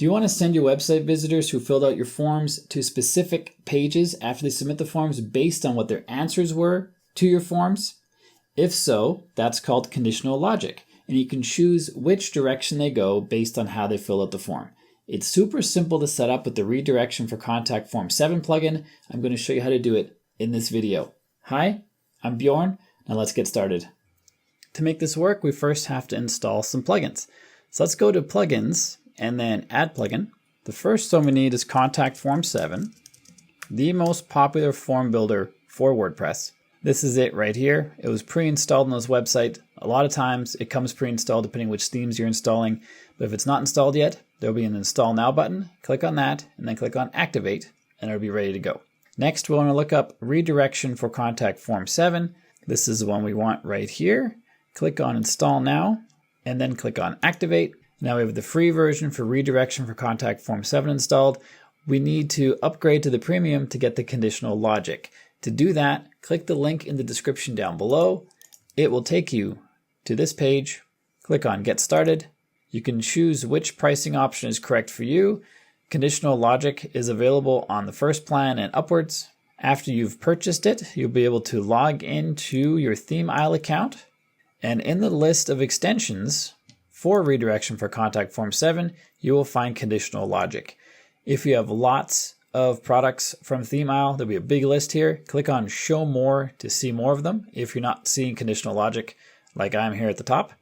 Do you want to send your website visitors who filled out your forms to specific pages after they submit the forms based on what their answers were to your forms? If so, that's called conditional logic, and you can choose which direction they go based on how they fill out the form. It's super simple to set up with the Redirection for Contact Form 7 plugin. I'm going to show you how to do it in this video. Hi, I'm Bjorn. Now let's get started. To make this work, we first have to install some plugins. So let's go to Plugins and then Add Plugin. The first one we need is Contact Form 7, the most popular form builder for WordPress. This is it right here. It was pre-installed on this website. A lot of times it comes pre-installed depending which themes you're installing. But if it's not installed yet, there'll be an Install Now button. Click on that and then click on Activate and it'll be ready to go. Next, we want to look up Redirection for Contact Form 7. This is the one we want right here. Click on Install Now and then click on Activate. Now we have the free version for Redirection for Contact Form 7 installed. We need to upgrade to the premium to get the conditional logic. To do that, click the link in the description down below. It will take you to this page. Click on Get Started. You can choose which pricing option is correct for you. Conditional logic is available on the first plan and upwards. After you've purchased it, you'll be able to log into your ThemeIsle account. And in the list of extensions for Redirection for Contact Form 7, you will find conditional logic. If you have lots of products from ThemeIsle, there'll be a big list here. Click on Show More to see more of them if you're not seeing conditional logic like I'm here at the top.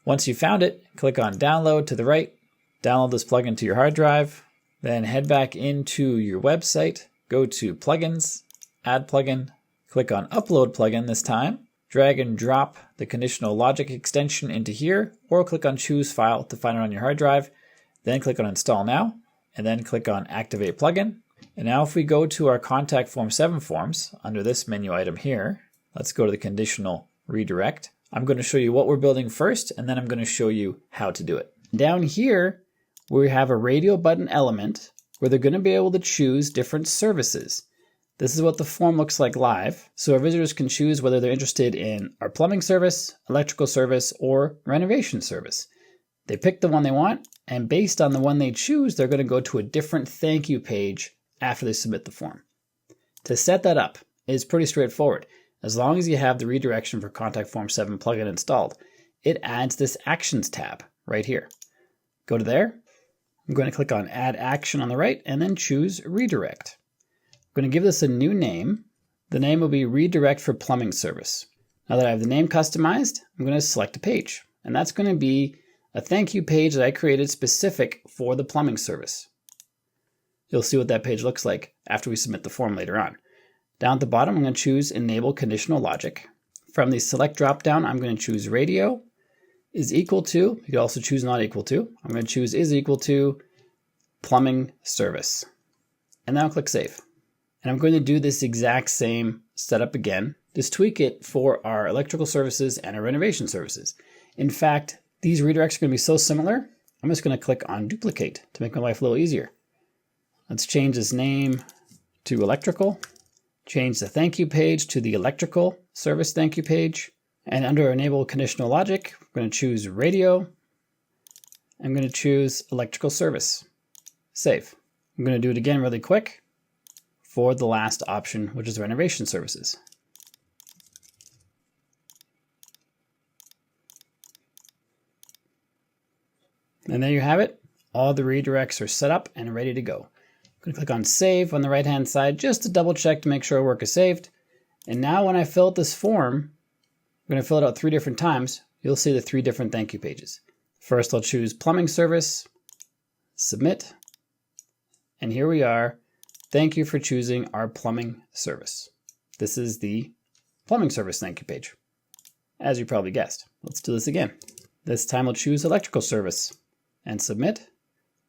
Once you found it, click on Download to the right. Download this plugin to your hard drive. Then head back into your website. Go to Plugins, Add Plugin. Click on Upload Plugin this time. Drag and drop the conditional logic extension into here, or click on Choose File to find it on your hard drive. Then click on Install Now, and then click on Activate Plugin. And now if we go to our Contact Form 7 forms, under this menu item here, let's go to the Conditional Redirect. I'm going to show you what we're building first, and then I'm going to show you how to do it. Down here, we have a radio button element where they're going to be able to choose different services. This is what the form looks like live, so our visitors can choose whether they're interested in our plumbing service, electrical service, or renovation service. They pick the one they want, and based on the one they choose, they're going to go to a different thank you page after they submit the form. To set that up is pretty straightforward. As long as you have the Redirection for Contact Form 7 plugin installed, it adds this Actions tab right here. Go to there. I'm going to click on Add Action on the right and then choose Redirect. I'm going to give this a new name. The name will be Redirect for Plumbing Service. Now that I have the name customized, I'm going to select a page, and that's going to be a thank you page that I created specific for the plumbing service. You'll see what that page looks like after we submit the form later on. Down at the bottom, I'm going to choose Enable Conditional Logic. From the Select dropdown, I'm going to choose Radio is equal to, you can also choose Not equal to. I'm going to choose is equal to Plumbing Service. And now click Save. And I'm going to do this exact same setup again. Just tweak it for our electrical services and our renovation services. In fact, these redirects are going to be so similar, I'm just going to click on Duplicate to make my life a little easier. Let's change this name to Electrical. Change the thank you page to the electrical service thank you page. And under Enable Conditional Logic, we're going to choose Radio. I'm going to choose Electrical Service. Save. I'm going to do it again really quick for the last option, which is renovation services. And there you have it. All the redirects are set up and ready to go. I'm going to click on Save on the right-hand side just to double check to make sure our work is saved. And now when I fill out this form, I'm going to fill it out 3 different times. You'll see the 3 different thank you pages. First, I'll choose Plumbing Service, Submit, and here we are. Thank you for choosing our plumbing service. This is the plumbing service thank you page, as you probably guessed. Let's do this again. This time we'll choose Electrical Service and Submit.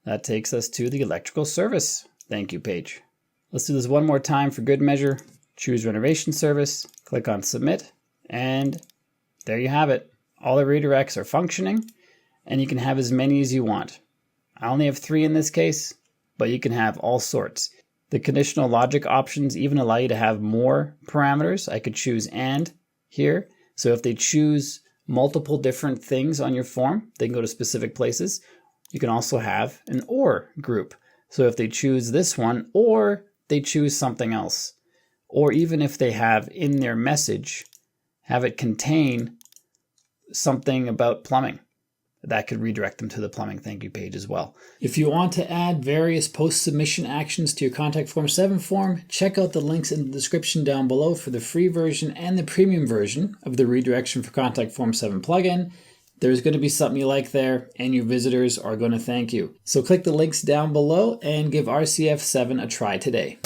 That takes us to the Electrical Service thank you page. Let's do this one more time for good measure. Choose Renovation Service, click on Submit, and there you have it. All the redirects are functioning, and you can have as many as you want. I only have 3 in this case, but you can have all sorts. The conditional logic options even allow you to have more parameters. I could choose AND here. So if they choose multiple different things on your form, they can go to specific places. You can also have an or group. So if they choose this one, or they choose something else, or even if they have in their message, have it contain something about plumbing, that could redirect them to the plumbing thank you page as well. If you want to add various post-submission actions to your Contact Form 7 form, check out the links in the description down below for the free version and the premium version of the Redirection for Contact Form 7 plugin. There's going to be something you like there, and your visitors are going to thank you. So click the links down below and give RCF 7 a try today.